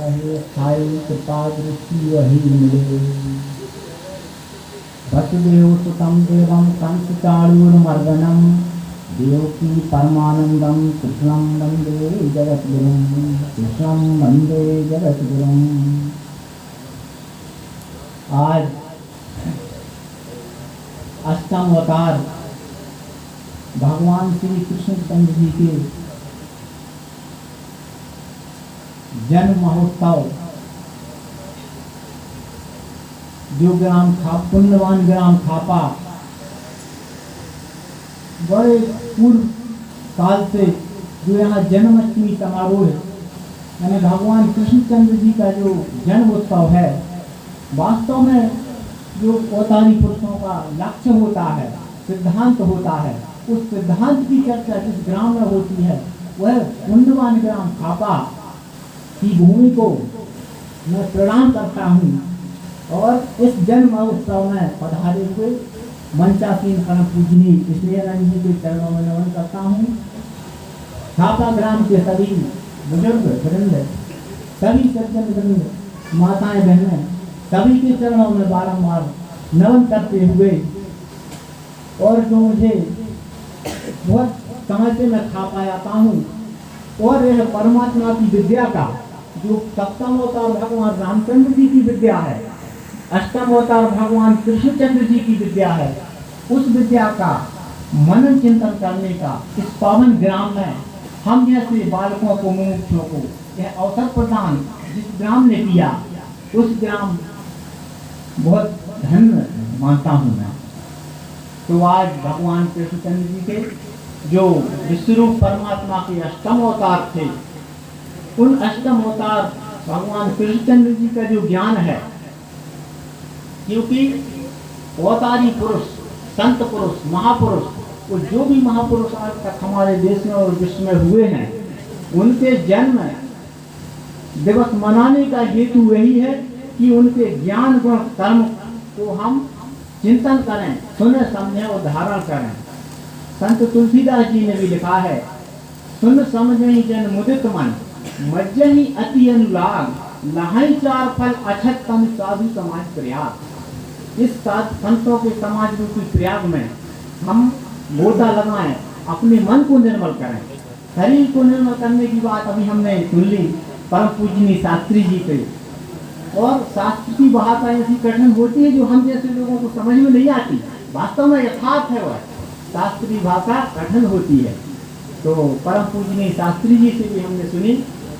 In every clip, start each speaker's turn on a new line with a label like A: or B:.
A: रहे, खाए कृपा दृष्टि वही मिले। वसुदेव सुतम देवम कंस चाणूरमर्दनम, देवकी परमानंदम कृष्णम वंदे जगद्गुरुम, कृष्णम वंदे जगद्गुरुम। आज अष्टम अवतार भगवान श्री कृष्ण चंद्र जी के जन्म महोत्सव जो पुण्यवान ग्राम खापा बड़े पूर्व काल से जो यहाँ जन्माष्टमी समारोह यानी भगवान कृष्णचंद्र जी का जो जन्म उत्सव है, वास्तव में जो अवतारी पुरुषों का लक्ष्य होता है, सिद्धांत होता है, उस सिद्धांत की चर्चा जिस ग्राम में होती है वह पुण्यवान ग्राम खापा की भूमि को मैं प्रणाम करता हूँ। और इस जन्म उत्सव में पधारे हुए मंचासीन परम पूजनीय स्नेहरंग जी के चरणों में नमन करता हूँ। खापा ग्राम के सभी बुजुर्ग वृंद, सभी सज्जन वृंद, माताएं बहनें, सभी के चरणों में बारंबार नमन करते हुए, और जो मुझे बहुत समय से मैं खापा आता हूँ, और यह परमात्मा की विद्या का जो सप्तम अवतार भगवान रामचंद्र जी की विद्या है, अष्टम अवतार भगवान कृष्णचंद्र जी की विद्या है, उस विद्या का मनन चिंतन करने का इस पावन ग्राम में हम जैसे बालकों को, मुमुक्षुओं को यह अवसर प्रदान जिस ग्राम ने किया, उस ग्राम बहुत धन्य मानता हूँ मैं। तो आज भगवान कृष्णचंद्र जी के जो विश्वरूप परमात्मा के अष्टम अवतार थे, उन अष्टम अवतार भगवान कृष्णचंद्र जी का जो ज्ञान है, क्योंकि अवतारी पुरुष, संत पुरुष, महापुरुष, वो जो भी महापुरुष आज तक हमारे देश में और विश्व में हुए हैं, उनके जन्म दिवस मनाने का हेतु यही है कि उनके ज्ञान गुण कर्म को हम चिंतन करें, सुने समझें और धारण करें। संत तुलसीदास जी ने भी लिखा है, सुन समझहि जन मुदित मन, मज्जहि अति अनुराग, लहाई चार फल अछत तम साधु समाज प्रयाग। इस संतों के समाज रूपी प्रयाग में हम गोता लगाएं, अपने मन को निर्मल करें। शरीर को निर्मल करने की बात अभी हमने सुन ली परम पूजनीय शास्त्री जी से, और शास्त्र की भाषा ऐसी कठिन होती है जो हम जैसे लोगों को समझ में नहीं आती। वास्तव में यथार्थ है, वह शास्त्रीय भाषा कठिन होती है। तो परम पूजनीय शास्त्री जी से भी हमने सुनी।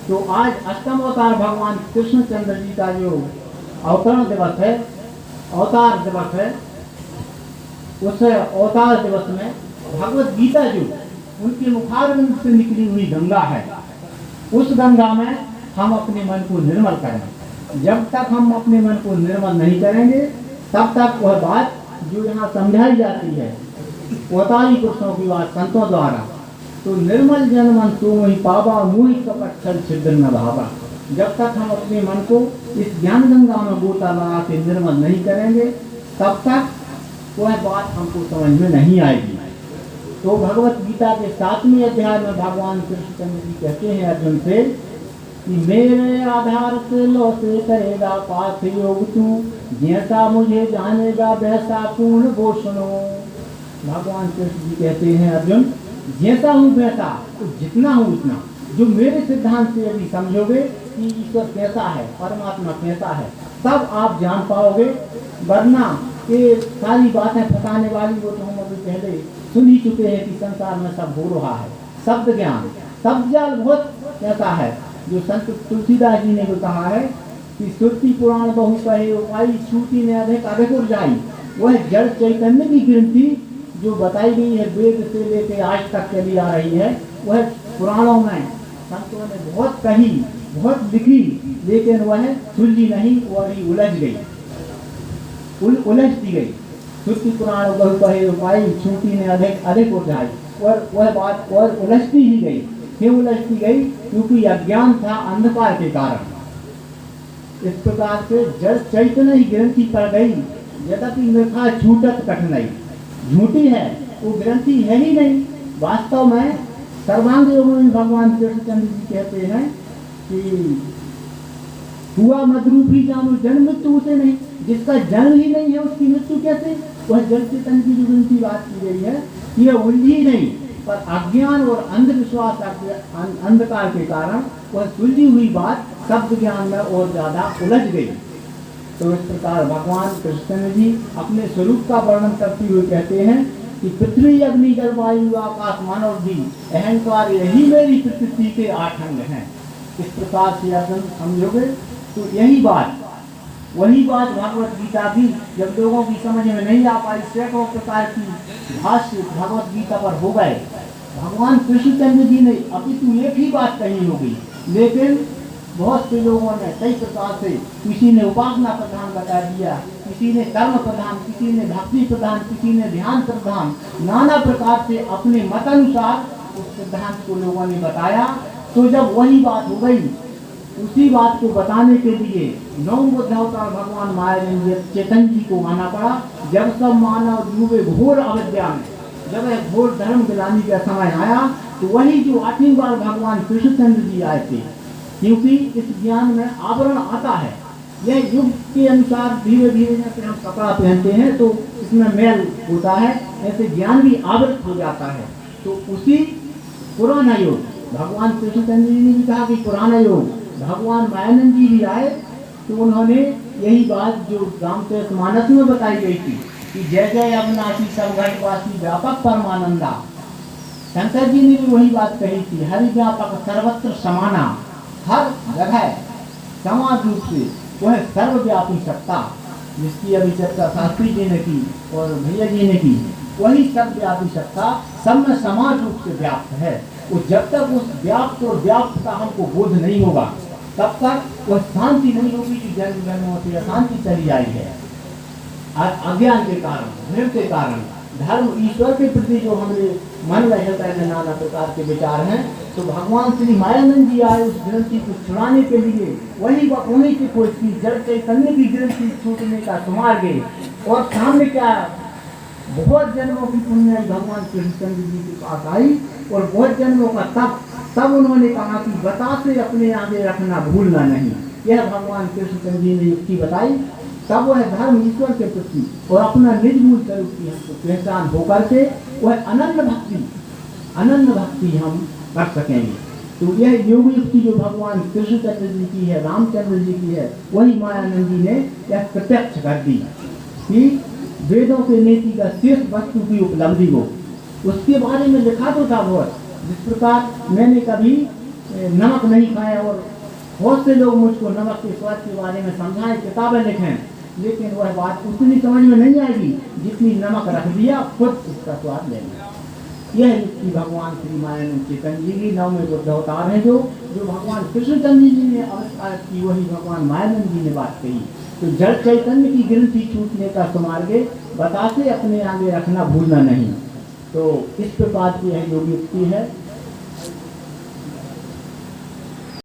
A: तो आज अष्टम अवतार भगवान कृष्णचंद्र जी का जो अवतरण दिवस है, अवतार दिवस है, उस अवतार दिवस में भगवत गीता जो उनके मुखारविंद से निकली हुई गंगा है, उस गंगा में हम अपने मन को निर्मल करें। जब तक हम अपने मन को निर्मल नहीं करेंगे, तब तक वह बात जो यहाँ समझाई जाती है अवतारी पुरुषों की बात संतों द्वारा, तो निर्मल जन मन तो वही पावा, मुहि कपट छल छिद्र न भावा। जब तक हम अपने मन को इस ज्ञान गंगा में गोता लगा के निर्मल नहीं करेंगे, तब तक वह बात हमको समझ में नहीं आएगी। तो भगवत गीता के 7वें अध्याय में भगवान कृष्णचंद्र जी कहते हैं अर्जुन से कि मेरे आधार से लौटे करेगा पाथ योग तू, जैसा मुझे जानेगा वैसा पूर्ण वो सुनो। भगवान कृष्ण जी कहते हैं अर्जुन, जैसा हूँ वैसा, तो जितना हूँ उतना, जो मेरे सिद्धांत से यदि समझोगे कि ईश्वर कैसा है, परमात्मा कैसा है, तब आप जान पाओगे। वरना ये सारी बातें फंसाने वाली वो तो हम अभी पहले सुन ही चुके हैं कि संसार में सब हो रहा है। शब्द ज्ञान, शब्द जाल बहुत कैसा है, जो संत तुलसीदास जी ने भी कहा है कि श्रुति पुराण बहु कहे उपाई, छूटी ने अधिक अधिक उर्जाई। वह जड़ चैतन्य की गिनती जो बताई गई है, वेद से लेकर आज तक चली आ रही है, वह पुराणों में संतों ने बहुत कही, बहुत लिखी, लेकिन वह सुलझी नहीं, वह भी उलझ गई, उलझ दी गई। श्रुति पुराण बहु कहे उपाई, छूटी ने अधिक अधिक उर्जाई, और वह बात और उलझती ही गई। क्यों उलझती गई? क्योंकि अज्ञान था, अंधकार के कारण। इस प्रकार से जड़ चैतन्य ही ग्रंथि पड़ गई। यद्यपि मिथ्या झूठत कठिनाई, झूठी है, वो ग्रंथि है ही नहीं। वास्तव में सर्वांग योग में भगवान कृष्णचंद्र जी कहते हैं कि हुआ मद्रूप ही जानो, जन्म मृत्यु उसे नहीं। जिसका जन्म ही नहीं है उसकी मृत्यु कैसे? वह जल चेतन की जो गिनती बात की गई है यह उलझी नहीं, पर अज्ञान और अंधविश्वास अंधकार के कारण वह सुलझी हुई बात शब्द ज्ञान में और ज्यादा उलझ गई। तो इस प्रकार भगवान कृष्ण जी अपने स्वरूप का वर्णन करते हुए कहते हैं कि पृथ्वी अग्नि जल वायु आकाश मानव भी अहंकार यही मेरी प्रकृति के 8 अंग हैं। इस प्रकार से अर्जुन समझोगे तो यही बात वही बात भगवत गीता की जब लोगों की समझ में नहीं आ पाई, सैकड़ों प्रकार की भाष्य भगवत गीता पर हो गए, भगवान कृष्णचंद्र जी ने अपितु एक ही बात कही होगी, लेकिन बहुत से लोगों ने कई प्रकार से, किसी ने उपासना प्रधान बता दिया, किसी ने कर्म प्रधान, किसी ने भक्ति प्रधान, किसी ने ध्यान प्रधान, नाना प्रकार से अपने मत अनुसार उस सिद्धांत को लोगों ने बताया। तो जब वही बात हो गई, उसी बात को बताने के लिए 9 बुद्धावतार भगवान माया चेतन जी को आना पड़ा। जब सब मानव डूबे घोर अविद्या में, जब यह घोर धर्म गिराने का समय आया, तो वही जो 8वीं बार भगवान कृष्णचंद्र जी आए थे, क्योंकि इस ज्ञान में आवरण आता है। यह युग के अनुसार धीरे धीरे जैसे हम कपड़ा पहनते हैं तो इसमें मैल होता है, ऐसे ज्ञान भी आवृत हो जाता है। तो उसी पुराना योग भगवान कृष्णचंद्र जी ने भी कहा कि पुराना योग भगवान मायानंद जी भी आए तो उन्होंने यही बात जो रामचरितमानस में बताई गई थी कि जय जय अविनाशी सब घटवासी व्यापक परमानंदा, शंकर जी ने भी वही बात कही थी, हरि व्यापक सर्वत्र समाना, हर जगह समान रूप से वह सर्वव्यापी सत्ता, जिसकी अभी चर्चा शास्त्री जी ने की और भैया जी ने की, वही सर्वव्यापी सत्ता सब में समान रूप से व्याप्त है। वो जब तक उस व्याप्त और व्याप्त का हमको बोध नहीं होगा तब तक वह शांति नहीं होगी। जो जन्म जन्मों से अशांति चली आई है अज्ञान के कारण, भ्रम के कारण, धर्म ईश्वर के प्रति जो हमारे मन में हृदय में नाना प्रकार के विचार हैं, तो भगवान श्री मायानंद जी आए उस ग्रंथि को छुड़ाने के लिए। वही उन्हीं की खोज की, जड़ चैतन्य की ग्रंथि छूटने का सुमार गए। और सामने क्या, बहुत जन्मों की पुण्य भगवान कृष्णचंद्र जी के पास आई और बहुत जन्मों का तब उन्होंने कहा कि बता से अपने आगे रखना भूलना नहीं। यह भगवान कृष्णचंद्र जी ने युक्ति बताई। तब वह धर्म ईश्वर के प्रति और अपना निज मूल स्वरूप की हमको पहचान होकर के वह अनन्य भक्ति हम कर सकेंगे। तो यह योग युक्ति जो भगवान कृष्णचंद्र जी की है, रामचंद्र जी की है, वही मायानंद जी ने यह प्रत्यक्ष कर दी कि वेदों के नीति का शेष वस्तु की उपलब्धि हो। उसके बारे में लिखा तो था बहुत, जिस प्रकार मैंने कभी नमक नहीं खाया और बहुत से लोग मुझको नमक के स्वाद के बारे में समझाएं, किताबें लिखें, लेकिन वह बात उतनी समझ में नहीं आएगी जितनी नमक रख दिया खुद उसका स्वाद लेना। यह युक्ति भगवान श्री मायानंद चेतन जी की 9वें बुद्ध अवतार है, जो भगवान कृष्णचंद्र जी ने अवतार की, वही भगवान मायानंद जी ने बात कही। तो जड़ चैतन्य की गिनती छूटने का सुमार्गे बताते अपने आगे रखना भूलना नहीं। तो इस प्रकार की यह योग युक्ति है।